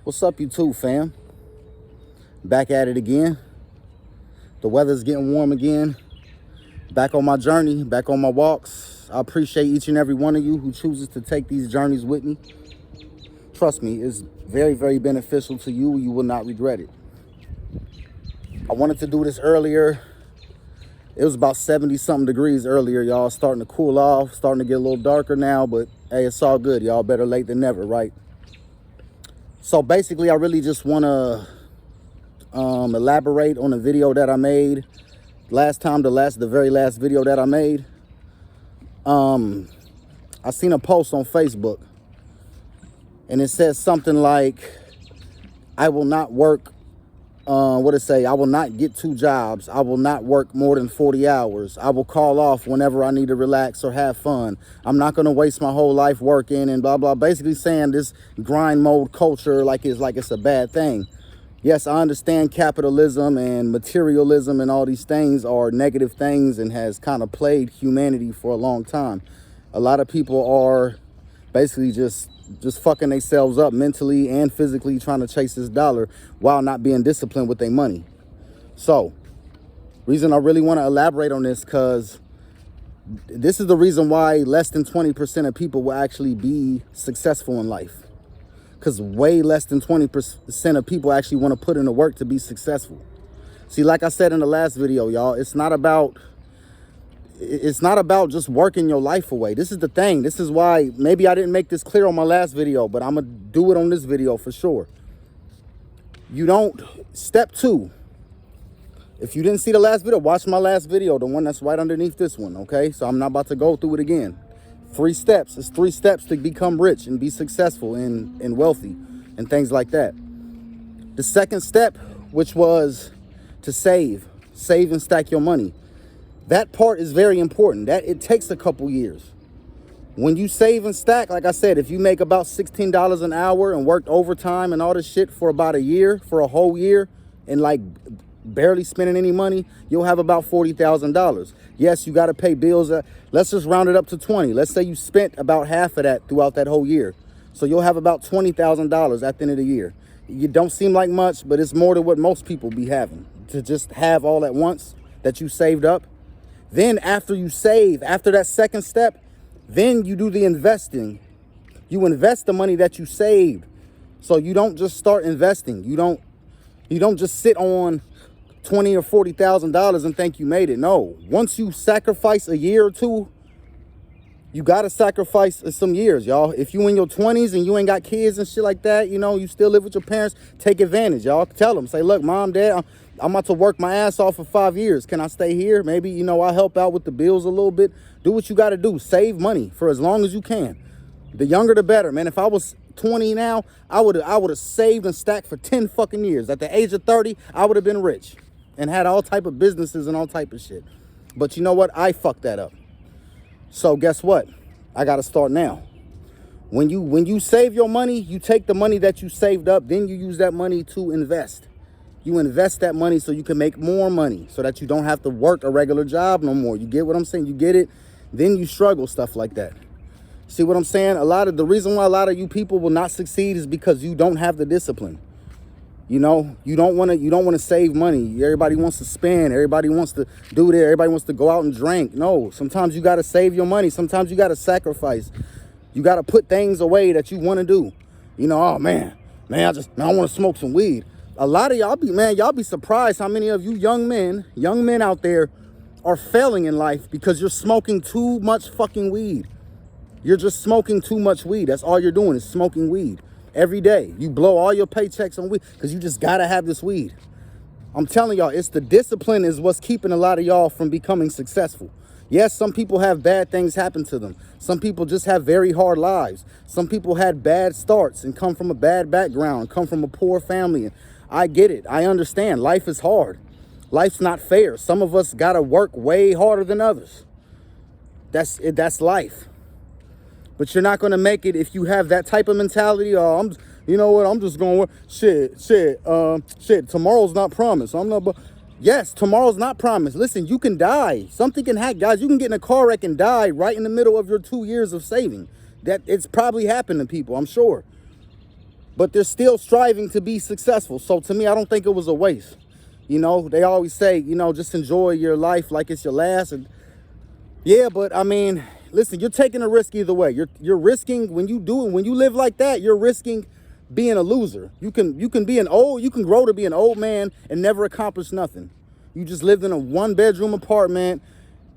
What's up, YouTube fam? Back at it again. The weather's getting warm again. Back on my journey, back on my walks. I appreciate each and every one of you who chooses to take these journeys with me. Trust me, it's very, very beneficial to you. You will not regret it. I wanted to do this earlier. It was about 70-something degrees earlier, y'all. Starting to cool off, starting to get a little darker now, but hey, it's all good, y'all. Better late than never, right? So basically, I really just want to elaborate on a video that I made the very last video that I made. I seen a post on Facebook, and it says something like, I will not work, I will not get 2 jobs. I will not work more than 40 hours. I will call off whenever I need to relax or have fun. I'm not going to waste my whole life working and blah, blah. Basically saying this grind mode culture like it's a bad thing. Yes, I understand capitalism and materialism and all these things are negative things and has kind of plagued humanity for a long time. A lot of people are basically just fucking themselves up mentally and physically trying to chase this dollar while not being disciplined with their money. So, reason I really want to elaborate on this, because this is the reason why less than 20% of people will actually be successful in life. Because way less than 20% of people actually want to put in the work to be successful. See, like I said in the last video, y'all, it's not about just working your life away. This is the thing. This is why maybe I didn't make this clear on my last video, but I'm going to do it on this video for sure. Step 2. If you didn't see the last video, watch my last video, the one that's right underneath this one, okay? So I'm not about to go through it again. 3 steps. It's 3 steps to become rich and be successful and wealthy and things like that. The second step, which was to save and stack your money. That part is very important. That it takes a couple years. When you save and stack, like I said, if you make about $16 an hour and worked overtime and all this shit for about a year, for a whole year, and like barely spending any money, you'll have about $40,000. Yes, you got to pay bills. Let's just round it up to 20. Let's say you spent about half of that throughout that whole year. So you'll have about $20,000 at the end of the year. It don't seem like much, but it's more than what most people be having to just have all at once that you saved up. Then after you save, after that second step, then you do the investing. You invest the money that you saved. So you don't just start investing. You don't just sit on $20,000 or $40,000 and think you made it. No, once you sacrifice a year or two, you got to sacrifice some years, y'all. If you in your 20s and you ain't got kids and shit like that, you still live with your parents, take advantage, y'all. Tell them, say, look, mom, dad, I'm about to work my ass off for 5 years. Can I stay here? Maybe, I'll help out with the bills a little bit. Do what you got to do. Save money for as long as you can. The younger, the better, man. If I was 20 now, I would have saved and stacked for 10 fucking years. At the age of 30, I would have been rich and had all type of businesses and all type of shit. But you know what? I fucked that up. So guess what? I got to start now. When you save your money, you take the money that you saved up, then you use that money to invest. You invest that money so you can make more money, so that you don't have to work a regular job no more. You get what I'm saying? You get it? Then you struggle, stuff like that. See what I'm saying? The reason why a lot of you people will not succeed is because you don't have the discipline. You don't want to save money. Everybody wants to spend. Everybody wants to do that. Everybody wants to go out and drink. No, sometimes you got to save your money. Sometimes you got to sacrifice. You got to put things away that you want to do. Oh man, I want to smoke some weed. A lot of y'all be surprised how many of you young men out there are failing in life because you're smoking too much fucking weed. You're just smoking too much weed. That's all you're doing is smoking weed. Every day, you blow all your paychecks on weed because you just got to have this weed. I'm telling y'all, it's the discipline is what's keeping a lot of y'all from becoming successful. Yes, some people have bad things happen to them. Some people just have very hard lives. Some people had bad starts and come from a bad background, come from a poor family. I get it. I understand. Life is hard. Life's not fair. Some of us got to work way harder than others. That's life. But you're not going to make it if you have that type of mentality. I'm just going to work. Shit. Tomorrow's not promised. Yes, tomorrow's not promised. Listen, you can die. Something can happen. Guys, you can get in a car wreck and die right in the middle of your 2 years of saving. It's probably happened to people, I'm sure. but they're still striving to be successful. So to me, I don't think it was a waste. You know, they always say, you know, just enjoy your life like it's your last. And yeah, but I mean, listen, you're taking a risk either way. You're risking when you do it, when you live like that, you're risking being a loser. You can grow to be an old man and never accomplish nothing. You just lived in a 1-bedroom apartment,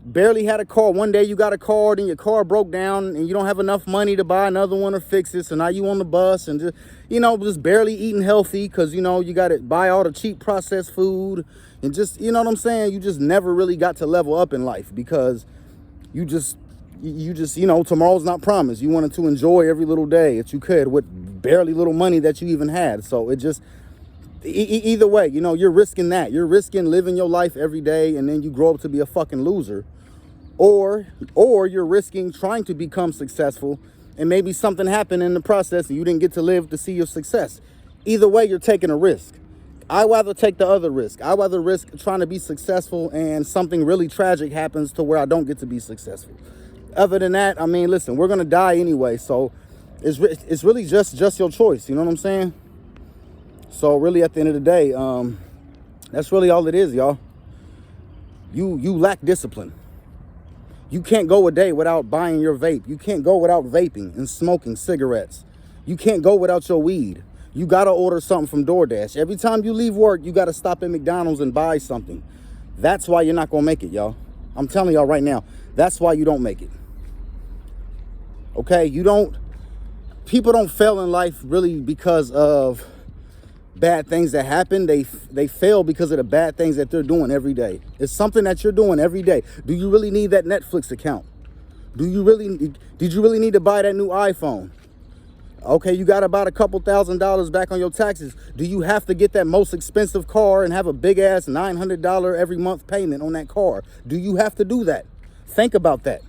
barely had a car. One day you got a car, then your car broke down and you don't have enough money to buy another one or fix it. So now you on the bus and just, you know, just barely eating healthy because, you know, you got to buy all the cheap processed food and just, you know what I'm saying? You just never really got to level up in life because you just, you know, tomorrow's not promised. You wanted to enjoy every little day that you could with barely little money that you even had. So it just, either way, you know, you're risking that. You're risking living your life every day and then you grow up to be a fucking loser. Or you're risking trying to become successful and maybe something happened in the process and you didn't get to live to see your success. Either way, you're taking a risk. I rather take the other risk. I rather risk trying to be successful and something really tragic happens to where I don't get to be successful. Other than that, I mean, listen, we're going to die anyway. So it's really just your choice. You know what I'm saying? So really at the end of the day, that's really all it is, y'all. You lack discipline. You can't go a day without buying your vape. You can't go without vaping and smoking cigarettes. You can't go without your weed. You got to order something from DoorDash. Every time you leave work, you got to stop at McDonald's and buy something. That's why you're not going to make it, y'all. I'm telling y'all right now, that's why you don't make it. Okay? People don't fail in life really because of bad things that happen. They fail because of the bad things that they're doing every day. It's something that you're doing every day. Do you really need that Netflix account? Did you really need to buy that new iPhone? Okay, you got about a couple $1,000s back on your taxes. Do you have to get that most expensive car and have a big ass $900 every month payment on that car? Do you have to do that? Think about that.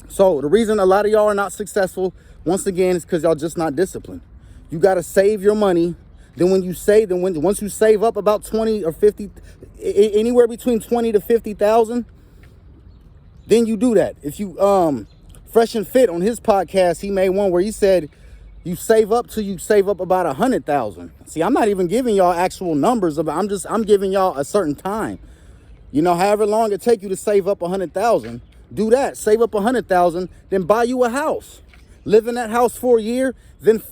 So the reason a lot of y'all are not successful, once again, is because y'all just not disciplined. You got to save your money. Then once you save up about 20 or 50, anywhere between 20 to 50,000, then you do that. If you Fresh and Fit on his podcast, he made one where he said you save up about 100,000. See, I'm not even giving y'all actual numbers of it. I'm giving y'all a certain time. You know, however long it take you to save up 100,000, do that. Save up 100,000, then buy you a house. Live in that house for a year, then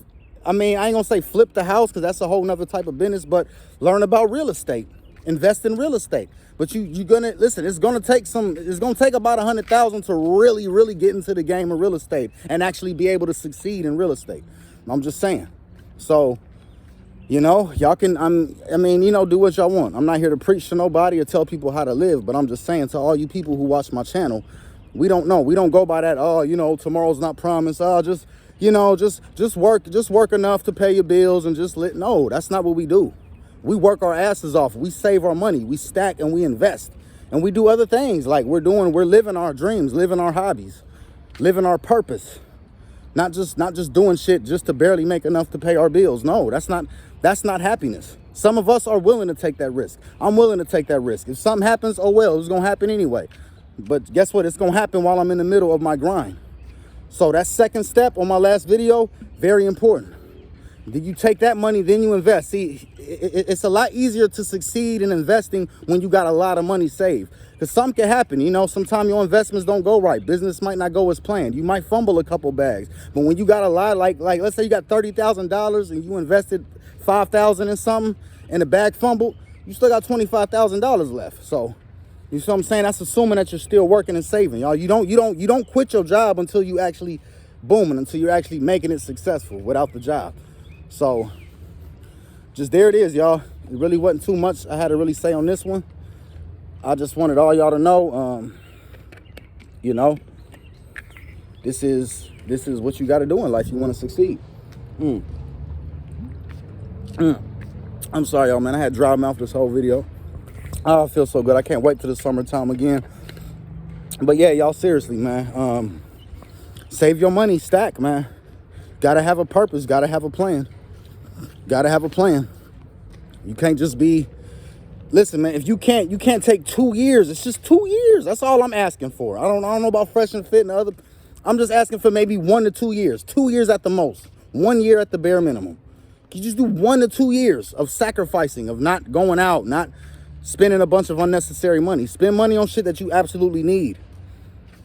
I mean, I ain't gonna say flip the house because that's a whole nother type of business, but learn about real estate, invest in real estate. But you're gonna listen, it's gonna take about 100,000 to really, really get into the game of real estate and actually be able to succeed in real estate. I'm just saying. So, you know, y'all can, you know, do what y'all want. I'm not here to preach to nobody or tell people how to live, but I'm just saying to all you people who watch my channel, we don't know. We don't go by that, oh, you know, tomorrow's not promised. Oh, just work enough to pay your bills and no, that's not what we do. We work our asses off. We save our money. We stack and we invest. And we do other things like we're living our dreams, living our hobbies, living our purpose. Not just doing shit just to barely make enough to pay our bills. No, that's not happiness. Some of us are willing to take that risk. I'm willing to take that risk. If something happens, oh well, it's going to happen anyway. But guess what? It's going to happen while I'm in the middle of my grind. So that second step on my last video, very important. Did you take that money, then you invest? See, it's a lot easier to succeed in investing when you got a lot of money saved. Because something can happen, you know, sometimes your investments don't go right. Business might not go as planned. You might fumble a couple bags. But when you got a lot, like let's say you got $30,000 and you invested $5,000 in something and the bag fumbled, you still got $25,000 left. So, you see what I'm saying? That's assuming that you're still working and saving, y'all. You don't quit your job until you actually booming, until you're actually making it successful without the job. So, just there it is, y'all. It really wasn't too much I had to really say on this one. I just wanted all y'all to know, you know, this is what you got to do in life. You want to succeed. I'm sorry, y'all, man. I had dry mouth this whole video. Oh, I feel so good. I can't wait till the summertime again. But yeah, y'all, seriously, man. Save your money, stack, man. Gotta have a purpose. Gotta have a plan. Gotta have a plan. You can't just be. Listen, man. If you can't take 2 years. It's just 2 years. That's all I'm asking for. I don't know about Fresh and Fit and other. I'm just asking for maybe 1 to 2 years. 2 years at the most. 1 year at the bare minimum. You just do 1 to 2 years of sacrificing, of not going out, not spending a bunch of unnecessary money. Spend money on shit that you absolutely need.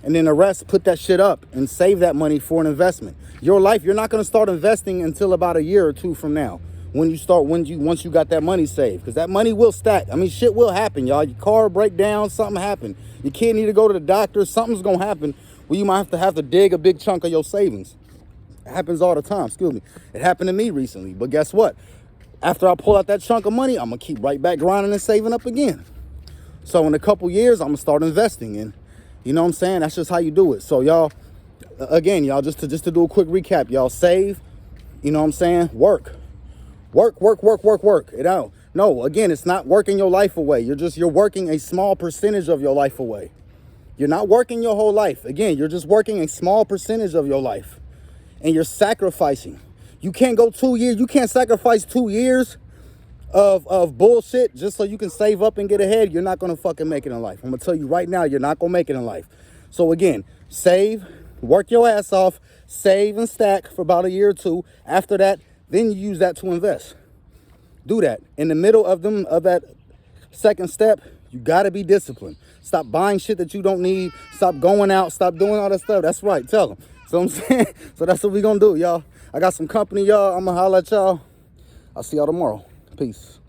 And then the rest, put that shit up and save that money for an investment. Your life, you're not going to start investing until about a year or two from now. Once you got that money saved. Because that money will stack. I mean, shit will happen, y'all. Your car break down, something happen. Your kid need to go to the doctor, something's going to happen where you might have to dig a big chunk of your savings. It happens all the time, excuse me. It happened to me recently. But guess what? After I pull out that chunk of money, I'm going to keep right back grinding and saving up again. So in a couple years, I'm going to start investing in. You know what I'm saying? That's just how you do it. So y'all, again, y'all, just to do a quick recap, y'all save, you know what I'm saying? Work. It out. No, again, it's not working your life away. You're working a small percentage of your life away. You're not working your whole life. Again, you're just working a small percentage of your life. And you're sacrificing. You can't go 2 years. You can't sacrifice 2 years of bullshit just so you can save up and get ahead. You're not going to fucking make it in life. I'm going to tell you right now, you're not going to make it in life. So again, save, work your ass off, save and stack for about a year or two. After that, then you use that to invest. Do that. In the middle of that second step, you got to be disciplined. Stop buying shit that you don't need. Stop going out. Stop doing all that stuff. That's right. Tell them. So I'm saying, so that's what we going to do, y'all. I got some company, y'all. I'm going to holler at y'all. I'll see y'all tomorrow. Peace.